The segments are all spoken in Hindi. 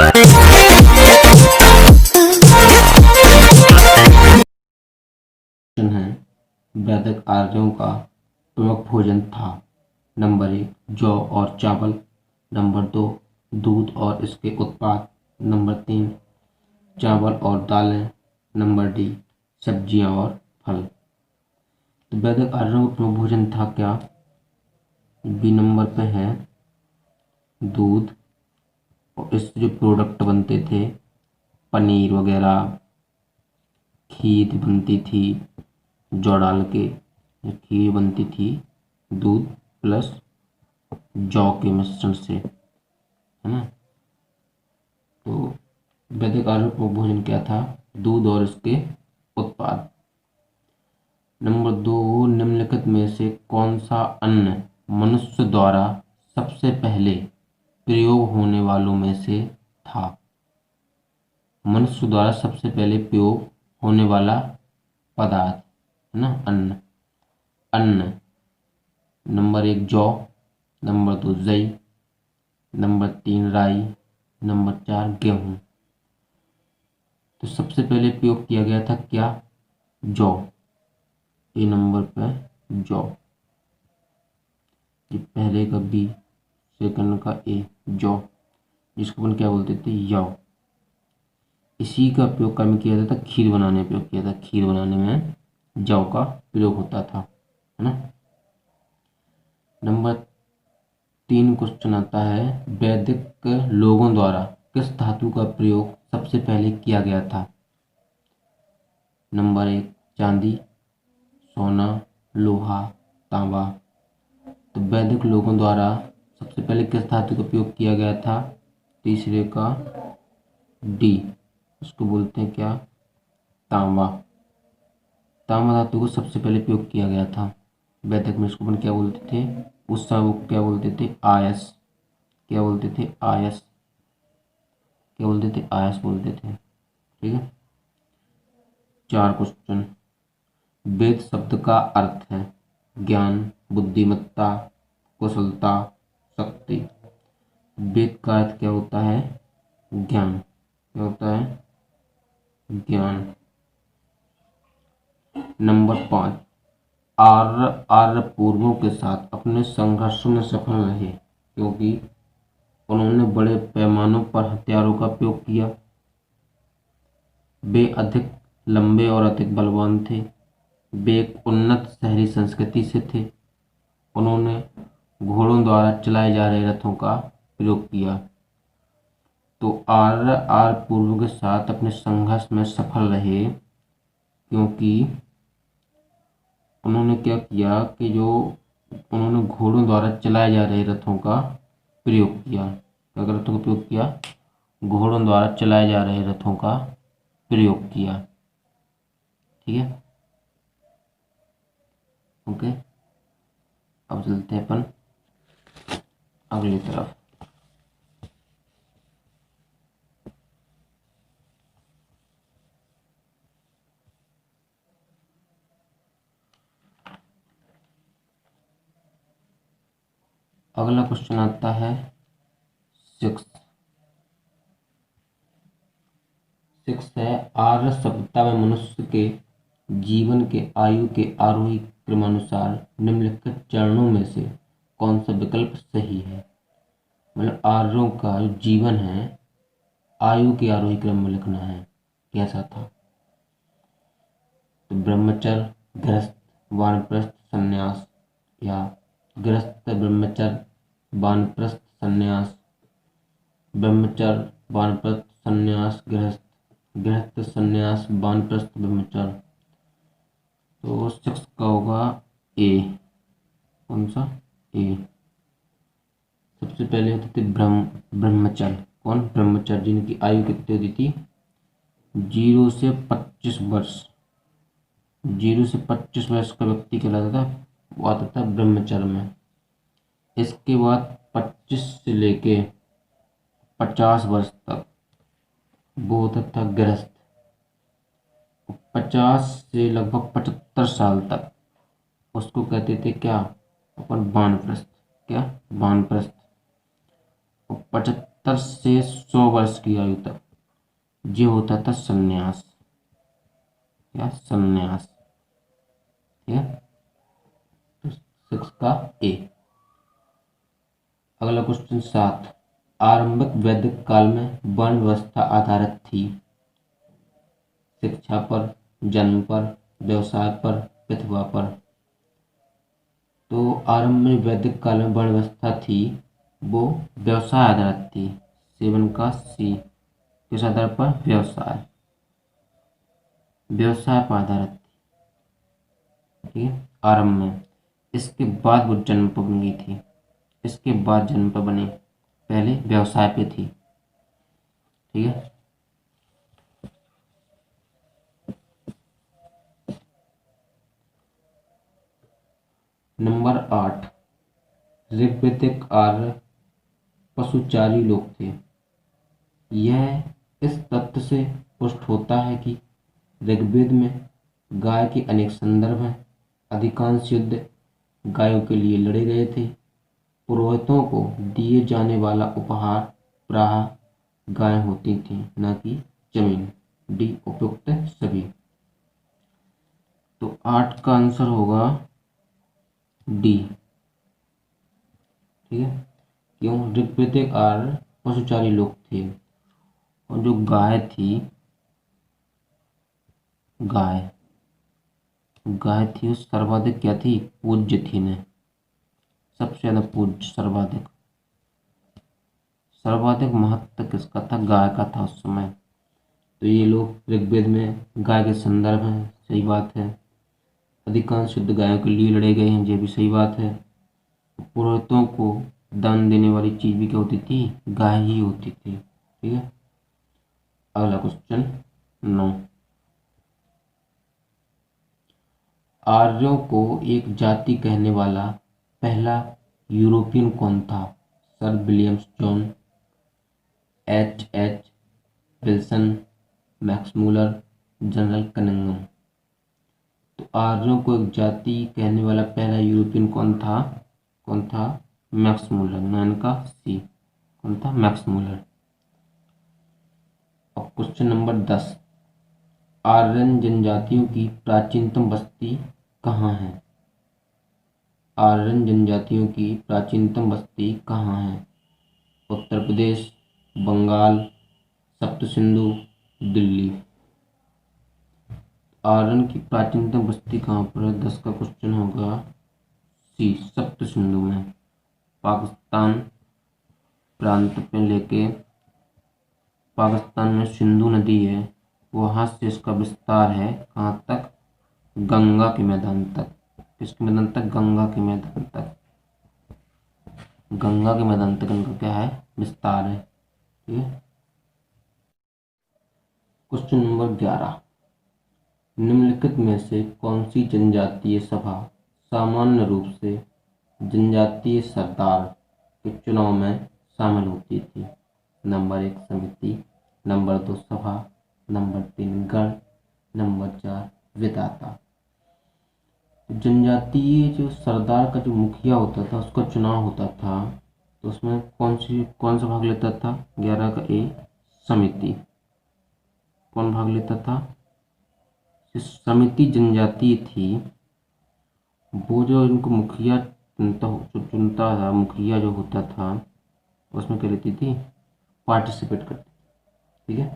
है वैदिक आर्यों का प्रमुख भोजन था। नंबर 1 जौ और चावल, नंबर 2 दूध और इसके उत्पाद, नंबर 3 चावल और दालें, नंबर डी सब्जियां और फल। तो वैदिक आर्यों का प्रमुख भोजन था क्या? बी नंबर पे है दूध, और इससे जो प्रोडक्ट बनते थे पनीर वगैरह, खीर बनती थी जौ डाल के, खीर बनती थी दूध प्लस जौ के मिश्रण से, है ना। तो वैदिक आर्यों का भोजन क्या था? दूध और इसके उत्पाद। नंबर 2 निम्नलिखित में से कौन सा अन्न मनुष्य द्वारा सबसे पहले प्रयोग होने वालों में से था? मनुष्य द्वारा सबसे पहले प्रयोग होने वाला पदार्थ, है ना, अन्न। अन्न नंबर 1 जौ, नंबर 2 जई, नंबर 3 राई, नंबर 4 गेहूं। तो सबसे पहले प्रयोग किया गया था क्या? जौ। ए नंबर पे जौ, ये पहले का बी, सेकंड का ए जौ, जिसको अपन क्या बोलते थे? यौ। इसी का प्रयोग कम किया जाता था, खीर बनाने में प्रयोग किया था। खीर बनाने में जौ का प्रयोग होता था, है ना। नंबर 3 क्वेश्चन आता है वैदिक लोगों द्वारा किस धातु का प्रयोग सबसे पहले किया गया था? नंबर 1 चांदी, सोना, लोहा, तांबा। तो वैदिक लोगों द्वारा सबसे पहले किस धातु का प्रयोग किया गया था? तीसरे का डी, इसको बोलते हैं क्या? तांबा। तांबा धातु को सबसे पहले प्रयोग किया गया था वैदिक में। इसको अपन क्या बोलते थे उस समय? वो क्या बोलते थे? आयस। क्या बोलते थे? आयस। क्या बोलते थे? आयस बोलते थे। ठीक है। 4 क्वेश्चन। वेद शब्द का अर्थ है ज्ञान, बुद्धिमत्ता, कुशलता, शक्ति। वेद का अर्थ क्या होता है? ज्ञान। क्या होता है? ज्ञान। नंबर 5 आर्य पूर्वों के साथ अपने संघर्ष में सफल रहे क्योंकि उन्होंने बड़े पैमानों पर हथियारों का प्रयोग किया। वे अधिक लंबे और अधिक बलवान थे। वे एक उन्नत शहरी संस्कृति से थे। उन्होंने घोड़ों द्वारा चलाए जा रहे रथों का प्रयोग किया। तो आर्य पूर्वों के साथ अपने संघर्ष में सफल रहे क्योंकि उन्होंने क्या किया कि जो उन्होंने घोड़ों द्वारा चलाए जा रहे रथों का प्रयोग किया। क्या रथों का प्रयोग किया? घोड़ों द्वारा चलाए जा रहे रथों का प्रयोग किया। ठीक है, ओके। अब चलते हैं अपन अगली तरफ। अगला क्वेश्चन आता है 6 है आर्य सभ्यता में मनुष्य के जीवन के आयु के आरोही क्रमानुसार निम्नलिखित चरणों में से कौन सा विकल्प सही है? मतलब आर्यों का जो जीवन है आयु के आरोही क्रम में लिखना है, कैसा था? तो ब्रह्मचर्य, गृहस्थ, वानप्रस्थ, संन्यास, या गृहस्थ, ब्रह्मचर्य, वानप्रस्थ, संन्यास, ब्रह्मचर्य, वानप्रस्थ, संन्यास, गृहस्थ, गृहस्थ, संन्यास, वानप्रस्थ, ब्रह्मचर्य। तो 6 का होगा ए। कौन सा? ए। सबसे पहले होते थे ब्रह्मचर्य। कौन? ब्रह्मचर्य, जिनकी आयु कितनी होती थी? 0 से 25 वर्ष। 0 से 25 वर्ष का व्यक्ति कहलाता था, वो आता था ब्रह्मचर्य में। इसके बाद 25 से लेके 50 वर्ष तक वो होता था गृहस्थ। 50 से लगभग 75 साल तक उसको कहते थे क्या? अपन वानप्रस्थ। क्या? वानप्रस्थ। 70 से 100 वर्ष की आयु तक ये होता था संन्यास या संन्यास। ठीक है, तो 6 का ए। अगला क्वेश्चन 7, आरंभिक वैदिक काल में वर्ण व्यवस्था आधारित थी शिक्षा पर, जन्म पर, व्यवसाय पर, प्रतिभा पर। तो आरंभ में वैदिक काल में वर्ण व्यवस्था थी वो व्यवसाय आधारित थी। 7 का सी। किस आधार पर? व्यवसाय, व्यवसाय पर आधारित थी। ठीक है, आरंभ में। इसके बाद वो जन्म पर बन गई थी, इसके बाद जन्म पर बनी, पहले व्यवसाय पे थी। ठीक है, नंबर 8, ऋग्वैदिक आर्य पशुचारी लोग थे। यह इस तथ्य से पुष्ट होता है कि ऋग्वेद में गाय के अनेक संदर्भ हैं। अधिकांश युद्ध गायों के लिए लड़े गए थे। पुरोहितों को दिए जाने वाला उपहार प्रायः गाय होती थी, न कि जमीन। डी उपयुक्त सभी। तो 8 का आंसर होगा डी। ठीक है, क्यों? ऋग्वैदिक आर्य पशुचारी लोग थे और जो गाय थी, गाय गाय थी उस सर्वाधिक क्या थी? पूज्य थी ने, सबसे ज्यादा पूज्य, सर्वाधिक। सर्वाधिक महत्व किसका था? गाय का था उस समय। तो ये लोग ऋग्वेद में गाय के संदर्भ हैं, सही बात है। अधिकांश युद्ध गायों के लिए लड़े गए हैं, ये भी सही बात है। पुरोहितों को दान देने वाली चीज भी क्या होती थी? गाय ही होती थी। ठीक है, अगला क्वेश्चन 9, आर्यों को एक जाति कहने वाला पहला यूरोपियन कौन था? Sir Williams John, H Wilson, Max Muller, general Cunningham. तो आर्यों को एक जाति कहने वाला पहला यूरोपियन कौन था? कौन था? Max Muller. 9 का सी। कौन था? Max Muller. अब क्वेश्चन नंबर 10, आर्यन जनजातियों की प्राचीनतम बस्ती कहाँ है? आर्यन जनजातियों की प्राचीनतम बस्ती कहाँ है? उत्तर प्रदेश, बंगाल, सप्त सिंधु, दिल्ली। आर्यन की प्राचीनतम बस्ती कहाँ पर है? 10 का क्वेश्चन होगा सी, सप्त सिंधु में। पाकिस्तान प्रांत पे लेके, पाकिस्तान में सिंधु नदी है, वहां से इसका विस्तार है कहाँ तक? गंगा के मैदान तक। किसके मैदान तक? गंगा के मैदान तक। गंगा के मैदान तक इनका क्या है? विस्तार है। ठीक है, क्वेश्चन नंबर 11, निम्नलिखित में से कौन सी जनजातीय सभा सामान्य रूप से जनजातीय सरदार के चुनाव में शामिल होती थी? नंबर 1 समिति, नंबर 2 सभा, नंबर 3 गण, नंबर 4 विधाता। जनजातीय जो सरदार का जो मुखिया होता था उसका चुनाव होता था, तो उसमें कौन सा भाग लेता था? 11 का ए, समिति। कौन भाग लेता था? समिति जनजातीय थी, वो जो इनको मुखिया चुनता था, मुखिया जो होता था उसमें क्या लेती थी? पार्टिसिपेट करती। ठीक है,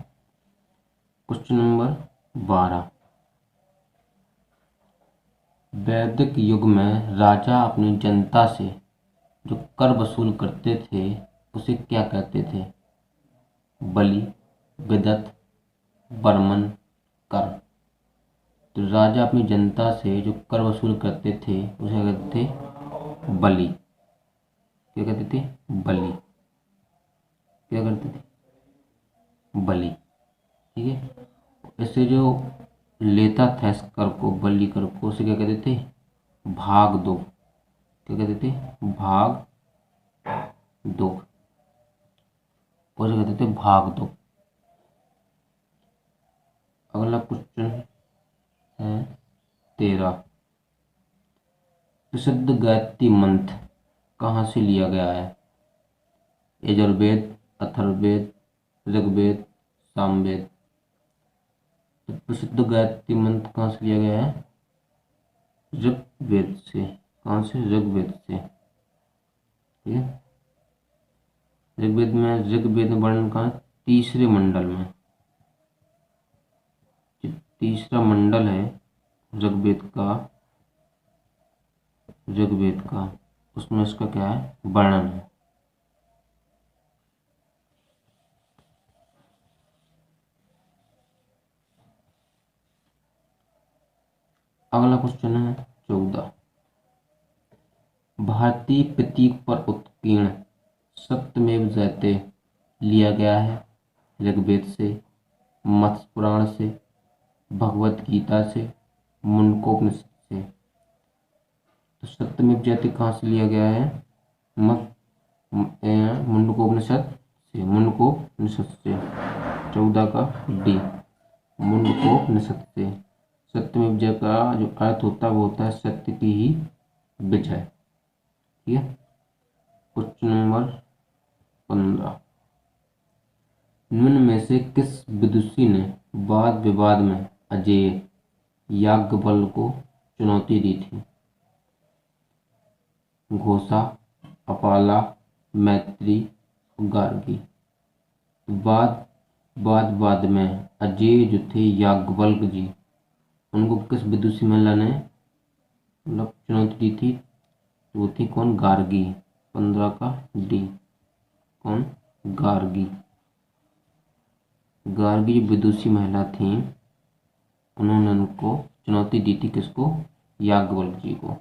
क्वेश्चन नंबर 12, वैदिक युग में राजा अपनी जनता से जो कर वसूल करते थे उसे क्या कहते थे? बलि, विदत, बर्मन, कर। तो राजा अपनी जनता से जो कर वसूल करते थे उसे क्या कहते थे? बलि। क्या कहते थे? बलि। क्या करते थे? बलि। ठीक है, इससे जो लेता था इस कर को, बलि कर को, उसे क्या कहते थे? भाग दो। क्या कहते थे? भाग दो। उसे कहते थे भाग दो। अगला क्वेश्चन है 13, प्रसिद्ध गायत्री मंत्र कहाँ से लिया गया है? यजुर्वेद, अथर्ववेद, ऋग्वेद, सामवेद। तो प्रसिद्ध गायत्री मंत्र कहाँ से लिया गया है? ऋग्वेद से। कहाँ से? ऋग्वेद से। ठीक है। ऋग्वेद में वर्णन कहाँ है? तीसरे मंडल में। जो तीसरा मंडल है ऋग्वेद का उसमें इसका क्या है? वर्णन है। अगला क्वेश्चन है 14। भारतीय प्रतीक पर उत्कीर्ण सत्यमेव जयते लिया गया है ऋग्वेद से, मत्स्य पुराण से, भगवत गीता से, मुंडकोपनिषद से। तो सत्यमेव जयते कहाँ से लिया गया है? मुंडकोपनिषद से। 14 का डी, मुंडकोपनिषद से। सत्यमेव जय का जो अर्थ होता है वो होता है सत्य की ही विजय। ठीक है। Question number 15। निम्न में से किस विदुषी ने वाद विवाद में अजेय याज्ञवल्क्य को चुनौती दी थी? घोषा, अपाला, मैत्री, गार्गी। वाद में अजेय जो थे याज्ञवल्क्य जी, उनको किस विदुषी महिला ने मतलब चुनौती दी थी? वो थी कौन? गार्गी। 15 का डी, कौन? गार्गी। गार्गी विदुषी महिला थी, उन्होंने उनको चुनौती दी थी। किसको? याज्ञवल्क्य जी को।